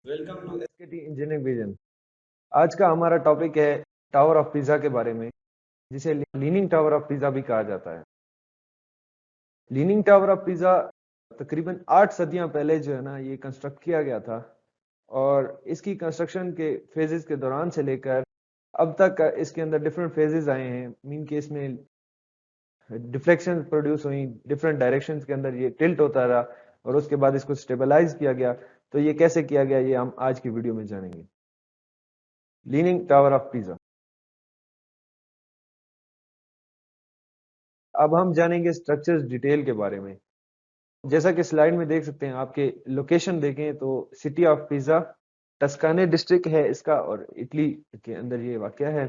Welcome to SKT engineering vision. आज का हमारा टॉपिक है टावर ऑफ पिज़ा के बारे में, जिसे लीनिंग टावर ऑफ पिज़ा भी कहा जाता है। लीनिंग टावर ऑफ पिज़ा तकरीबन 8 सदियां पहले जो है ना ये कंस्ट्रक्ट किया गया था, और इसकी कंस्ट्रक्शन के फेजेस के दौरान से लेकर अब तक इसके अंदर डिफरेंट फेजेस आए हैं। मीन के इसमें डिफ्लेक्शन प्रोड्यूस हुई, डिफरेंट डायरेक्शंस के अंदर ये टिल्ट होता रहा, और उसके बाद इसको स्टेबलाइज किया गया। तो ये कैसे किया गया ये हम आज की वीडियो में जानेंगे। Leaning tower of pizza. अब हम जानेंगे स्ट्रक्चर्स डिटेल के बारे में। जैसा कि स्लाइड में देख सकते हैं, आपके लोकेशन देखें तो सिटी ऑफ पिज़ा टस्काने डिस्ट्रिक्ट है इसका, और इटली के अंदर ये वाक़या है।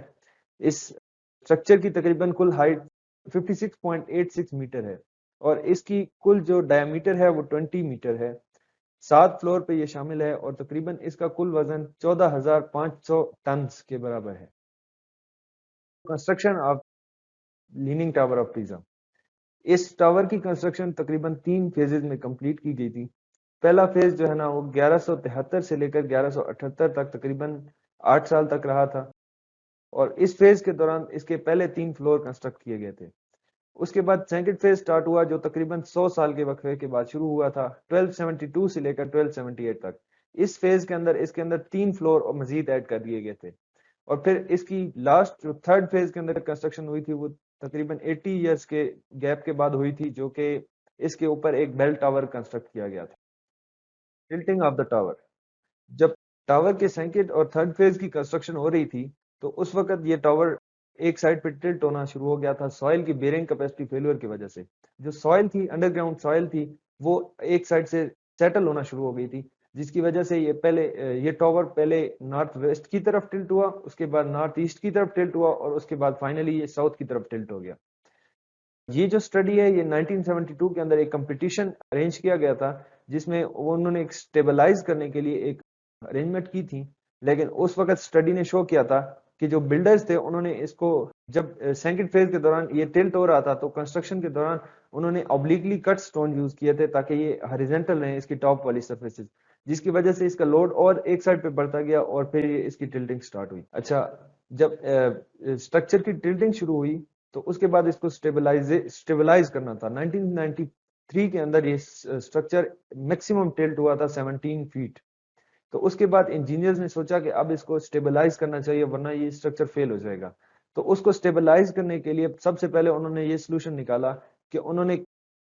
इस स्ट्रक्चर की तकरीबन कुल हाइट 56.86 मीटर है, और इसकी कुल जो डायमीटर है वो 20 मीटर है। 7 फ्लोर पे ये शामिल है, और तकरीबन इसका कुल वजन 14,500 टन के बराबर है। Construction of leaning tower of pizza. इस टावर की कंस्ट्रक्शन तकरीबन 3 फेजेज में कंप्लीट की गई थी। पहला फेज जो है ना वो 1173 से लेकर 1178 तक तकरीबन 8 साल तक रहा था, और इस फेज के दौरान इसके पहले 3 फ्लोर कंस्ट्रक्ट किए गए थे। उसके बाद सेकंड फेज स्टार्ट हुआ, जो तकरीबन 100 साल के वक्फे के बाद शुरू हुआ था, 1272 से लेकर 1278 तक। इस फेज के अंदर इसके अंदर 3 फ्लोर और मजीद ऐड कर दिए गए थे। और फिर इसकी लास्ट जो थर्ड फेज के अंदर कंस्ट्रक्शन हुई थी वो तकरीबन 80 इयर्स के गैप के बाद हुई थी, जो कि इसके ऊपर एक बेल टावर कंस्ट्रक्ट किया गया था। Tilting of the tower. जब टावर के सेकंड और थर्ड फेज की कंस्ट्रक्शन हो रही थी, तो उस वक्त ये टावर एक साइड पे टिल्ट होना शुरू हो गया था, सॉइल की बेरिंग कैपेसिटी फेलियर की वजह से। जो सॉइल थी, अंडरग्राउंड सॉइल थी, वो एक साइड से सेटल होना शुरू हो गई थी, जिसकी वजह से ये टावर पहले नॉर्थ वेस्ट की तरफ टिल्ट हुआ, उसके बाद नॉर्थ ईस्ट की तरफ टिल्ट हुआ, और उसके बाद फाइनली ये साउथ की तरफ टिल्ट हो गया। ये जो स्टडी है ये 1972 के अंदर एक कंपटीशन अरेंज किया गया था, जिसमें उन्होंने एक स्टेबलाइज करने के लिए एक अरेंजमेंट की थी। लेकिन उस वक्त स्टडी ने शो किया था कि जो बिल्डर्स थे उन्होंने इसको, जब सेकंड फेज के दौरान ये टिल्ट हो रहा था, तो कंस्ट्रक्शन के दौरान उन्होंने ऑब्लिकली कट स्टोन यूज किए थे, ताकि ये हॉरिजॉन्टल रहे इसकी टॉप वाली सरफेसेस, जिसकी वजह से इसका लोड और एक साइड पे बढ़ता गया, और फिर ये इसकी टिल्टिंग स्टार्ट हुई। अच्छा, जब स्ट्रक्चर की टिल्टिंग शुरू हुई, तो उसके बाद इसको स्टेबलाइज करना था। 1993 के अंदर ये स्ट्रक्चर मैक्सिमम टिल्ट हुआ था 17 फीट। तो उसके बाद इंजीनियर्स ने सोचा कि अब इसको स्टेबलाइज करना चाहिए, वरना ये स्ट्रक्चर फेल हो जाएगा। तो उसको स्टेबलाइज करने के लिए सबसे पहले उन्होंने ये सोल्यूशन निकाला कि उन्होंने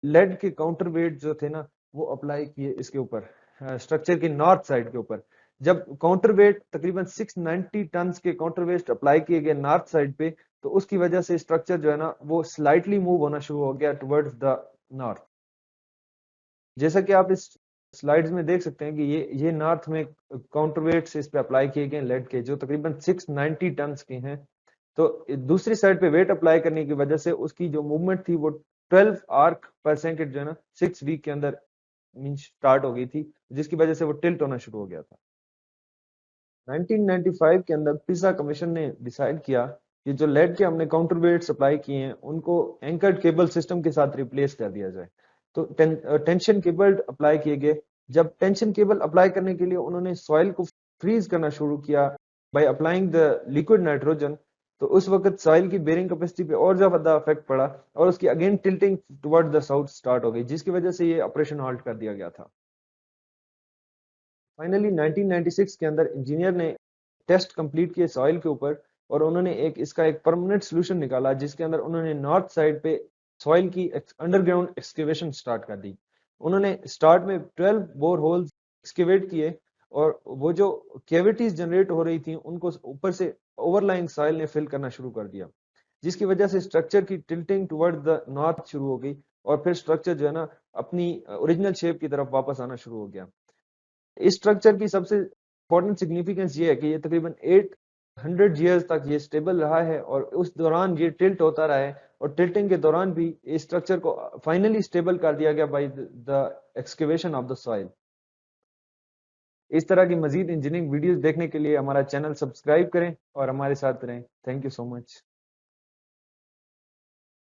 लेड के काउंटर वेट जो थे ना वो अप्लाई किए इसके ऊपर, स्ट्रक्चर की नॉर्थ साइड के ऊपर। जब काउंटर वेट तकरीबन 690 टन के काउंटर वेट अप्लाई किए गए नॉर्थ साइड पे, तो उसकी वजह से स्ट्रक्चर जो है ना वो स्लाइटली मूव होना शुरू हो गया टुवर्ड्स द नॉर्थ। जैसा कि आप इस स्लाइड्स में देख सकते हैं कि ये नॉर्थ में काउंटर वेट्स इस पे अप्लाई किए गए लेड के, जो तकरीबन 690 टन के हैं। तो दूसरी साइड पे वेट अप्लाई करने की वजह से उसकी जो मूवमेंट थी वो 12 आर्क पर सेकंड जो है ना 6 वीक के अंदर मीन स्टार्ट हो गई थी, जिसकी वजह से वो टिल्ट होना शुरू हो गया था। 1995 के अंदर पिसा कमीशन ने डिसाइड किया कि जो लेड के हमने काउंटर वेट सप्लाई किए हैं उनको एंकर्ड केबल सिस्टम के साथ रिप्लेस कर दिया जाए। तो टेंशन केबल अप्लाई किए गए। जब टेंशन केबल अप्लाई करने के लिए उन्होंने सॉइल को फ्रीज करना शुरू किया by applying the liquid nitrogen, तो उस वक्त सॉइल की बेरिंग कैपेसिटी पे और ज्यादा इफेक्ट पड़ा, और उसकी again tilting toward the south start हो गई, जिसकी वजह से ये ऑपरेशन हॉल्ट कर दिया गया था। फाइनली 1996 के अंदर इंजीनियर ने टेस्ट कंप्लीट किए सॉइल के ऊपर, और उन्होंने इसका एक परमानेंट सोल्यूशन निकाला, जिसके अंदर उन्होंने नॉर्थ साइड पे सॉइल की अंडरग्राउंड एक्सकेवेशन स्टार्ट कर दी। उन्होंने स्टार्ट में 12 बोर होल्स एक्सकेवेट किए, और वो जो कैविटीज जनरेट हो रही थी उनको ऊपर से ओवरलाइंग सॉइल ने फिल करना शुरू कर दिया, जिसकी वजह से स्ट्रक्चर की टिल्टिंग टुवर्ड द नॉर्थ शुरू हो गई, और फिर स्ट्रक्चर जो है ना अपनी ओरिजिनल शेप की तरफ वापस आना शुरू हो गया। इस स्ट्रक्चर की सबसे इंपॉर्टेंट सिग्निफिकेंस ये है कि ये तकरीबन 800 ईयर्स तक ये स्टेबल रहा है, और उस दौरान ये टिल्ट होता रहा है, और टिल्टिंग के दौरान भी इस स्ट्रक्चर को फाइनली स्टेबल कर दिया गया by the excavation of the soil. इस तरह की मजीद इंजीनियरिंग वीडियोस देखने के लिए हमारा चैनल सब्सक्राइब करें और हमारे साथ रहें। Thank you so much.